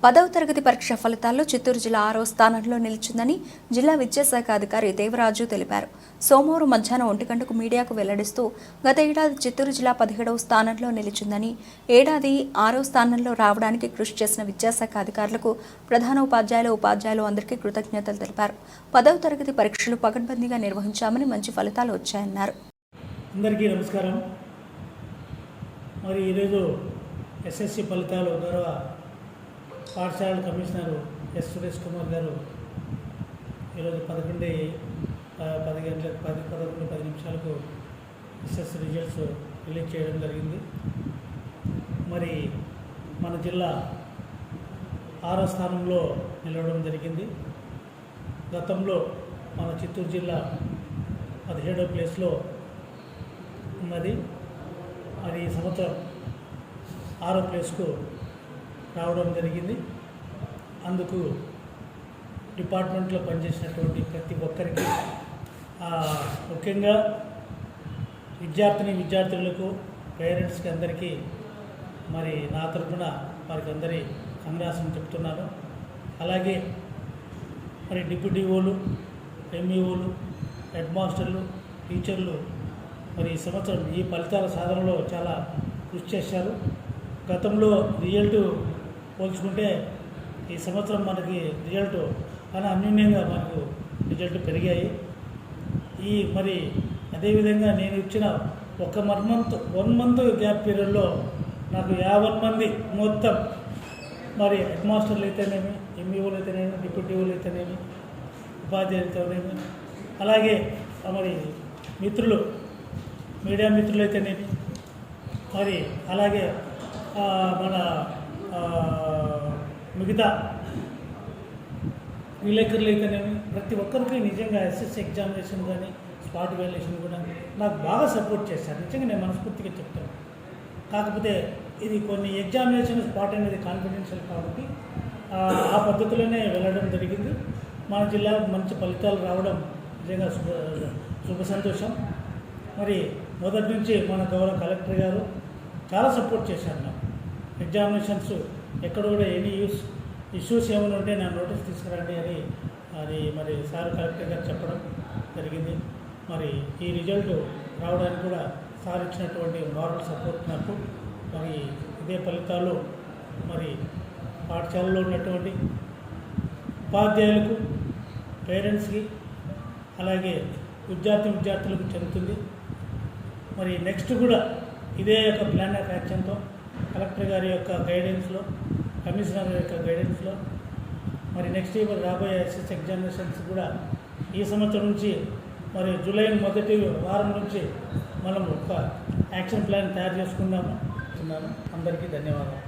10వ తరగతి పరీక్ష ఫలితాల్లో చిత్తూరు జిల్లా 6వ స్థానంలో నిలిచిందని జిల్లా విద్యాశాఖ అధికారి దేవరాజు తెలిపారు. సోమవారం మధ్యాహ్నం 1 గంటకు మీడియాకు వెల్లడిస్తూ గత ఏడాది చిత్తూరు జిల్లా 17వ స్థానంలో నిలిచిందని, ఏడాది 6వ స్థానంలో రావడానికి కృషి చేసిన విద్యాశాఖ అధికారులకు, ప్రధాన ఉపాధ్యాయులు అందరికీ కృతజ్ఞతలు తెలిపారు. 10వ తరగతి పరీక్షలు పకడ్బందీగా నిర్వహించామని మంచి ఫలితాలు వచ్చాయన్నారు. అందరికీ నమస్కారం. మరి ఈరోజు ఎస్ఎస్సి ఫలితాలు గౌరవ పాఠశాల కమిషనర్ ఎస్ సురేష్ కుమార్ గారు ఈరోజు 11:10 ఎస్ఎస్సి రిజల్ట్స్ రిలీజ్ చేయడం జరిగింది. మరి మన జిల్లా 6వ స్థానంలో నిలవడం జరిగింది. గతంలో మన చిత్తూరు జిల్లా 17వ ప్లేస్లో ఉన్నది. మరి ఈ సంవత్సరం 6వ ప్లేస్కు రావడం జరిగింది. అందుకు డిపార్ట్మెంట్లో పనిచేసినటువంటి ప్రతి ఒక్కరికి, ముఖ్యంగా విద్యార్థులకు, పేరెంట్స్కి అందరికీ మరి నా తరఫున వారికి అందరి కంగ్రాట్స్ చెప్తున్నాను. అలాగే మరి డిప్యూటీఓలు, ఎంఈఓలు, హెడ్ మాస్టర్లు, టీచర్లు మరి ఈ సంవత్సరం ఈ ఫలితాల సాధనలో చాలా కృషి చేశారు. గతంలో రిజల్ట్ పోల్చుకుంటే ఈ సంవత్సరం మనకి రిజల్ట్ చాలా అన్యూన్యంగా మనకు రిజల్ట్ పెరిగాయి. మరి అదేవిధంగా నేను ఇచ్చిన వన్ మంత్ గ్యాప్ పీరియడ్లో నాకు 50 మంది మొత్తం మరి హెడ్ మాస్టర్లు అయితేనేమి, ఎంఈఓలు అయితేనేమి, డిప్యూటీఓలు అయితేనేమి, ఉపాధ్యాయులు అయితేనేమి, అలాగే మరి మిత్రులు, మీడియా మిత్రులు అయితేనేమి, మరి అలాగే మన మిగతా విలేకరులు అయితేనేమి, ప్రతి ఒక్కరికి నిజంగా ఎస్ఎస్సి ఎగ్జామినేషన్ కానీ స్పాట్ వాల్యుయేషన్ కూడా నాకు బాగా సపోర్ట్ చేశారు. నిజంగా నేను మనస్ఫూర్తిగా చెప్తాను. కాకపోతే ఇది కొన్ని ఎగ్జామినేషన్ స్పాట్ అనేది కాన్ఫిడెన్షియల్ కాబట్టి ఆ పద్ధతిలోనే వెళ్ళడం జరిగింది. మన జిల్లాకు మంచి ఫలితాలు రావడం నిజంగా శుభ సంతోషం. మరి మొదటి నుంచి మన గౌరవ కలెక్టర్ గారు చాలా సపోర్ట్ చేశారు. నాకు ఎగ్జామినేషన్స్ ఎక్కడ కూడా ఎనీ ఇష్యూస్ ఏమైనా ఉంటే నా నోటీస్ తీసుకురండి అని మరి సార్ కలెక్టర్ గారు చెప్పడం జరిగింది. మరి ఈ రిజల్ట్ రావడానికి కూడా సార్ ఇచ్చినటువంటి మారల్ సపోర్ట్ నాకు. మరి ఇదే ఫలితాలు మరి పాఠశాలలో ఉన్నటువంటి ఉపాధ్యాయులకు, పేరెంట్స్కి, అలాగే విద్యార్థులకు చెందుతుంది. మరి నెక్స్ట్ కూడా ఇదే యొక్క ప్లాన్ ఆఫ్ యాక్షన్తో కలెక్టర్ గారి యొక్క గైడెన్స్లో, కమిషనర్ యొక్క గైడెన్స్లో మరి నెక్స్ట్ ఇయర్ రాబోయే ఎస్ఎస్సి ఎగ్జామినేషన్స్ కూడా ఈ సంవత్సరం నుంచి మరి జూలై మొదటి వారం నుంచి మనం ఒక యాక్షన్ ప్లాన్ తయారు చేసుకుందాము. అందరికీ ధన్యవాదాలు.